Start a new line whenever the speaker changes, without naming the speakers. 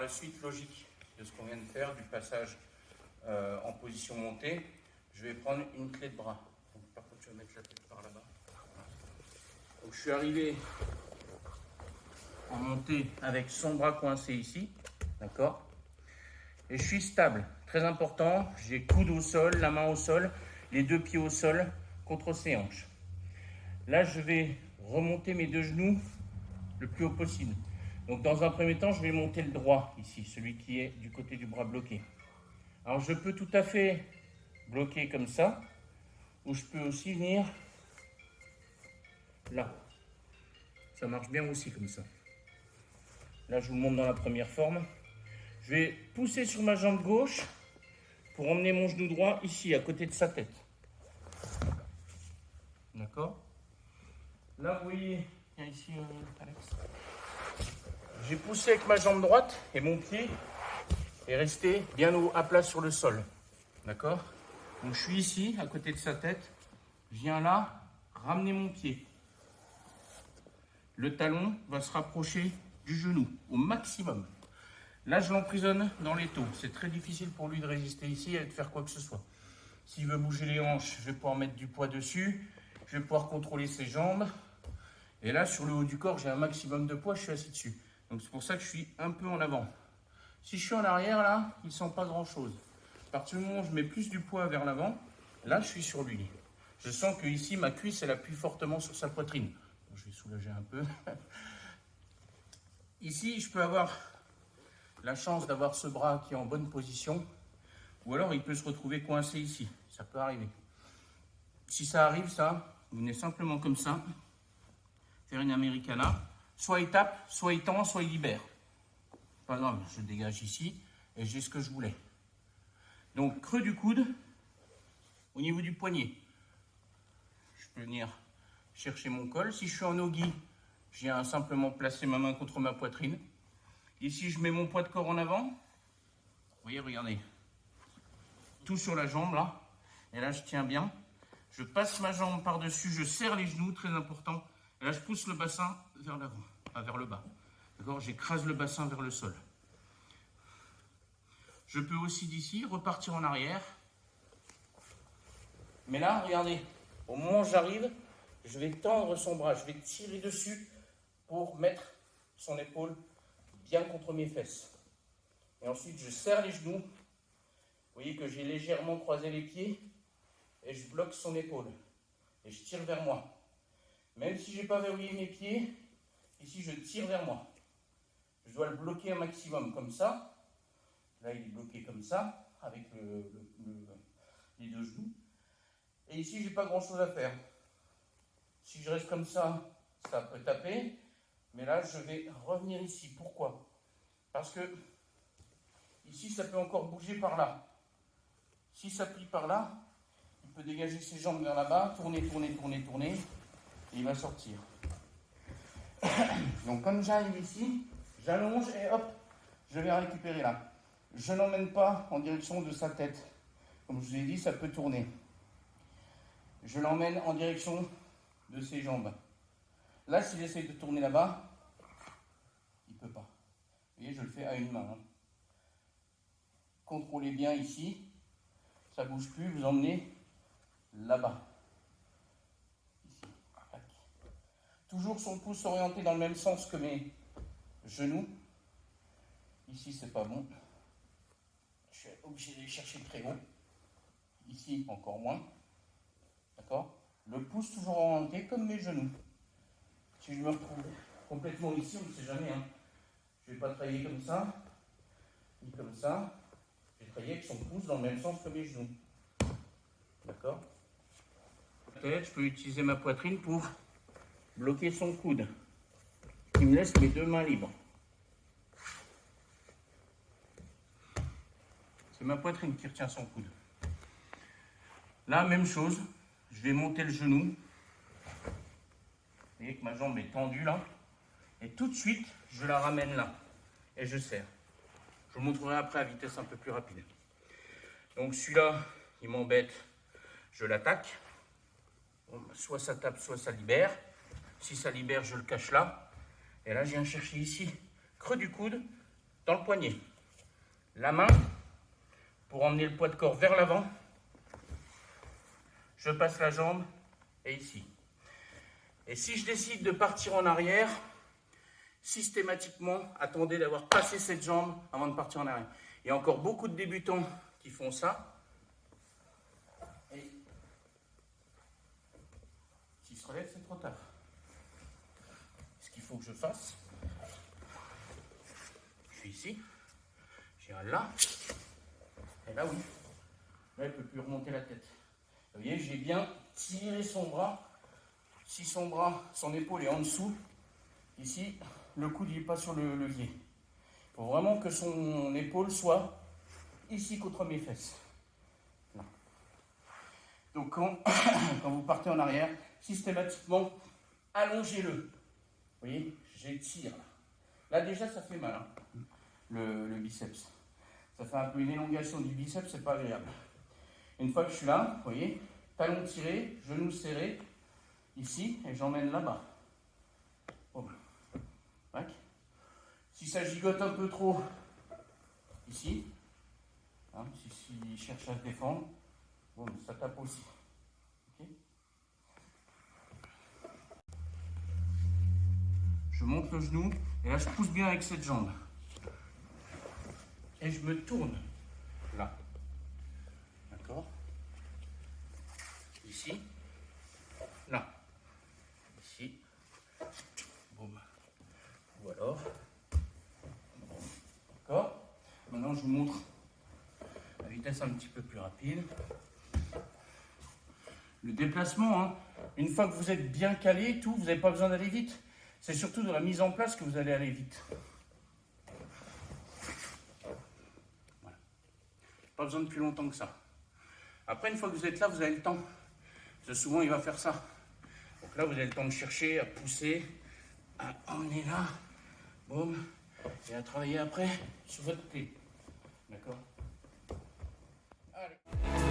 la suite logique de ce qu'on vient de faire, du passage en position montée, je vais prendre une clé de bras. Donc, par contre, je vais mettre la tête par là-bas. Donc, je suis arrivé en montée avec son bras coincé ici, d'accord? Et je suis stable, très important. J'ai coude au sol, la main au sol, les deux pieds au sol contre ses hanches. Là, je vais remonter mes deux genoux le plus haut possible. Donc, dans un premier temps, je vais monter le droit ici, celui qui est du côté du bras bloqué. Alors, je peux tout à fait bloquer comme ça, ou je peux aussi venir là. Ça marche bien aussi comme ça. Là, je vous montre dans la première forme. Je vais pousser sur ma jambe gauche pour emmener mon genou droit ici, à côté de sa tête. D'accord? Là, vous voyez, viens ici, Alex. J'ai poussé avec ma jambe droite et mon pied est resté bien à plat sur le sol. D'accord? Donc, je suis ici, à côté de sa tête. Je viens là, ramener mon pied. Le talon va se rapprocher du genou au maximum. Là, je l'emprisonne dans l'étau. C'est très difficile pour lui de résister ici et de faire quoi que ce soit. S'il veut bouger les hanches, je vais pouvoir mettre du poids dessus. Je vais pouvoir contrôler ses jambes. Et là, sur le haut du corps, j'ai un maximum de poids, je suis assis dessus. Donc, c'est pour ça que je suis un peu en avant. Si je suis en arrière, là, il ne sent pas grand-chose. À partir du moment où je mets plus du poids vers l'avant, là, je suis sur lui. Je sens que ici, ma cuisse, elle appuie fortement sur sa poitrine. Je vais soulager un peu. Ici, je peux avoir la chance d'avoir ce bras qui est en bonne position, ou alors il peut se retrouver coincé ici. Ça peut arriver. Si ça arrive, ça, vous venez simplement comme ça, faire une americana. Soit il tape, soit il tend, soit il libère. Pas grave, je dégage ici et j'ai ce que je voulais. Donc, creux du coude au niveau du poignet. Je peux venir chercher mon col. Si je suis en ogi, je viens simplement placer ma main contre ma poitrine. Ici, je mets mon poids de corps en avant. Vous voyez, regardez. Tout sur la jambe, là. Et là, je tiens bien. Je passe ma jambe par-dessus, je serre les genoux, très important. Et là, je pousse le bassin vers l'avant, vers le bas. D'accord? J'écrase le bassin vers le sol. Je peux aussi d'ici repartir en arrière. Mais là, regardez, au moment où j'arrive, je vais tendre son bras, je vais tirer dessus pour mettre son épaule bien contre mes fesses. Et ensuite, je serre les genoux. Vous voyez que j'ai légèrement croisé les pieds et je bloque son épaule. Et je tire vers moi. Même si je n'ai pas verrouillé mes pieds, ici, je tire vers moi. Je dois le bloquer un maximum, comme ça. Là, il est bloqué comme ça, avec les deux genoux. Et ici, je n'ai pas grand-chose à faire. Si je reste comme ça, ça peut taper. Mais là, je vais revenir ici. Pourquoi? Parce que ici, ça peut encore bouger par là. Si ça plie par là, il peut dégager ses jambes vers là-bas, tourner, tourner, tourner, tourner, et il va sortir. Donc, comme j'arrive ici, j'allonge et hop, je vais récupérer là. Je n'emmène pas en direction de sa tête. Comme je vous ai dit, ça peut tourner. Je l'emmène en direction de ses jambes. Là, s'il essaie de tourner là-bas, il ne peut pas. Vous voyez, je le fais à une main. Hein. Contrôlez bien ici. Ça ne bouge plus, vous emmenez là-bas. Ici. Tac. Toujours son pouce orienté dans le même sens que mes genoux. Ici, c'est pas bon. Je suis obligé d'aller chercher très haut. Ici, encore moins. D'accord? Le pouce toujours orienté comme mes genoux. Si je me retrouve complètement ici, on ne sait jamais. Hein. Je ne vais pas travailler comme ça, ni comme ça. Je vais travailler avec son pouce dans le même sens que mes genoux. D'accord? Peut-être je peux utiliser ma poitrine pour bloquer son coude. Il me laisse mes deux mains libres. C'est ma poitrine qui retient son coude. Là, même chose. Je vais monter le genou. Vous voyez que ma jambe est tendue là. Et tout de suite, je la ramène là. Et je serre. Je vous montrerai après à vitesse un peu plus rapide. Donc celui-là, il m'embête. Je l'attaque. Soit ça tape, soit ça libère. Si ça libère, je le cache là. Et là, je viens chercher ici, creux du coude, dans le poignet. La main, pour emmener le poids de corps vers l'avant. Je passe la jambe et ici. Et si je décide de partir en arrière, systématiquement, attendez d'avoir passé cette jambe avant de partir en arrière. Il y a encore beaucoup de débutants qui font ça. Et s'ils se relèvent, c'est trop tard. Ce qu'il faut que je fasse, je suis ici, j'ai un là, et là oui. Là, il ne peut plus remonter la tête. Vous voyez, j'ai bien tiré son bras. Si son bras, son épaule est en dessous, ici, le coude n'est pas sur le levier. Il faut vraiment que son épaule soit ici contre mes fesses. Là. Donc quand vous partez en arrière, systématiquement, allongez-le. Vous voyez, j'étire. Là déjà, ça fait mal, hein, le biceps. Ça fait un peu une élongation du biceps, c'est pas agréable. Une fois que je suis là, vous voyez, talon tiré, genou serré, ici, et j'emmène là-bas. Bon. Si ça gigote un peu trop, ici, hein, s'il cherche à se défendre, bon, ça tape aussi. Okay. Je monte le genou, et là je pousse bien avec cette jambe. Et je me tourne, là. D'accord? Ici, là. Ici, boum. Ou alors, d'accord? Maintenant, je vous montre la vitesse un petit peu plus rapide. Le déplacement, hein, une fois que vous êtes bien calé, tout, vous n'avez pas besoin d'aller vite. C'est surtout dans la mise en place que vous allez aller vite. Voilà. Pas besoin de plus longtemps que ça. Après, une fois que vous êtes là, vous avez le temps. Parce que souvent, il va faire ça. Donc là, vous avez le temps de chercher, à pousser, à emmener là, boum, et à travailler après sur votre clé. D'accord? Allez.